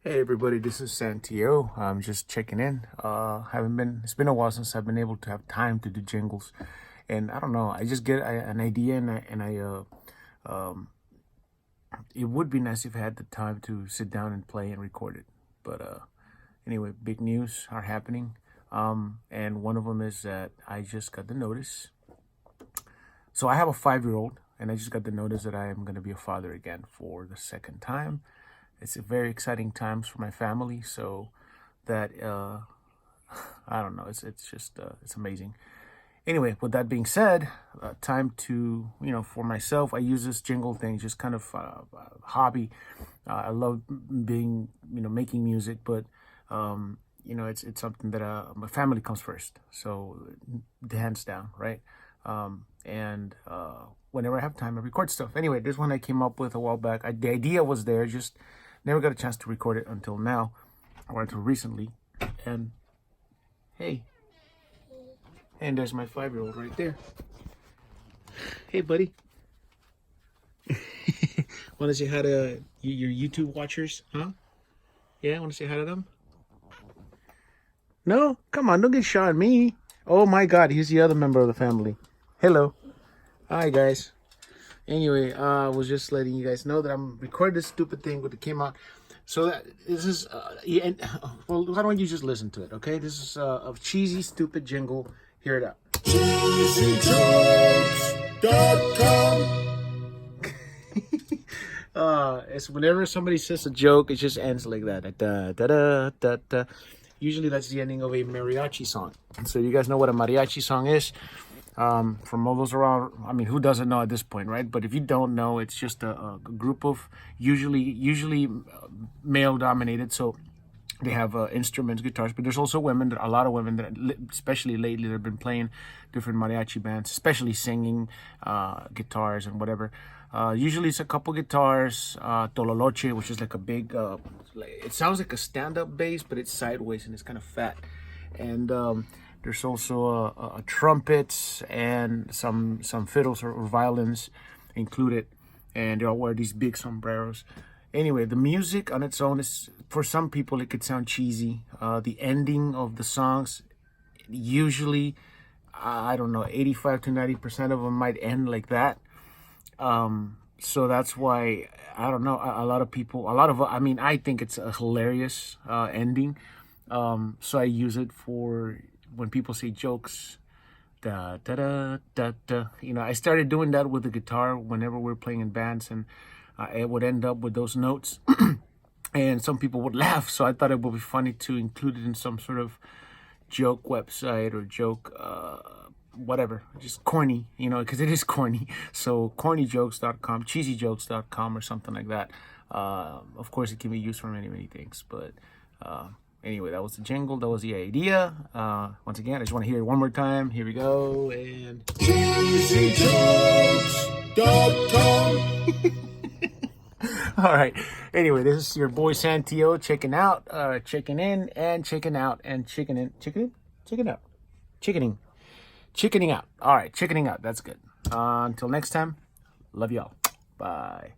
Hey everybody, this is Santee-o. I'm just checking in. It's been a while since I've been able to have time to do jingles. And I don't know, I just get an idea it would be nice if I had the time to sit down and play and record it. But anyway, big news are happening. And one of them is that I just got the notice. So I have a 5-year-old and I just got the notice that I am going to be a father again for the second time. It's a very exciting times for my family, so that I don't know, it's just it's amazing. Anyway, with that being said, time to, for myself, I use this jingle thing just kind of hobby. I love being, making music, but it's something that my family comes first, so hands down, right? And whenever I have time, I record stuff. Anyway, this one I came up with a while back. The idea was there, just never got a chance to record it until now, or until recently. And hey, and there's my 5-year-old right there. Hey, buddy. Want to say hi to your YouTube watchers, huh? Yeah, want to say hi to them? No? Come on, don't get shy at me. Oh my God, here's the other member of the family. Hello. Hi, guys. Anyway, I was just letting you guys know that I'm recording this stupid thing when it came out. So that this is, well, why don't you just listen to it, okay? This is a cheesy, stupid jingle. Hear it out. CheesyJokes.com. It's whenever somebody says a joke, it just ends like that. Da, da, da, da, da. Usually that's the ending of a mariachi song. So you guys know what a mariachi song is? From all those around, I mean, who doesn't know at this point, right? But if you don't know, it's just a group of usually male dominated. So they have instruments, guitars, but there's also women. A lot of women that, especially lately, they've been playing different mariachi bands, especially singing, guitars and whatever. Usually it's a couple guitars, tololoche, which is like a big, it sounds like a stand-up bass, but it's sideways and it's kind of fat. And there's also a trumpets and some fiddles or violins included, and they all wear these big sombreros. Anyway, the music on its own is, for some people, it could sound cheesy. The ending of the songs, usually, I don't know, 85 to 90% of them might end like that. So that's why, I don't know, a lot of people, I mean, I think it's a hilarious ending. So I use it for when people say jokes, da da da da da. I started doing that with the guitar whenever we're playing in bands, and it would end up with those notes, and some people would laugh. So I thought it would be funny to include it in some sort of joke website or joke, whatever, just corny, because it is corny. So cornyjokes.com, cheesyjokes.com, or something like that. Of course, it can be used for many things, but. Anyway, that was the jingle. That was the idea. Once again, I just want to hear it one more time. Here we go. And CheesyJokes.com. All right. Anyway, this is your boy Santee-o checking out, checking in, and checking out, and chickening out. All right, chickening out. That's good. Until next time, love y'all. Bye.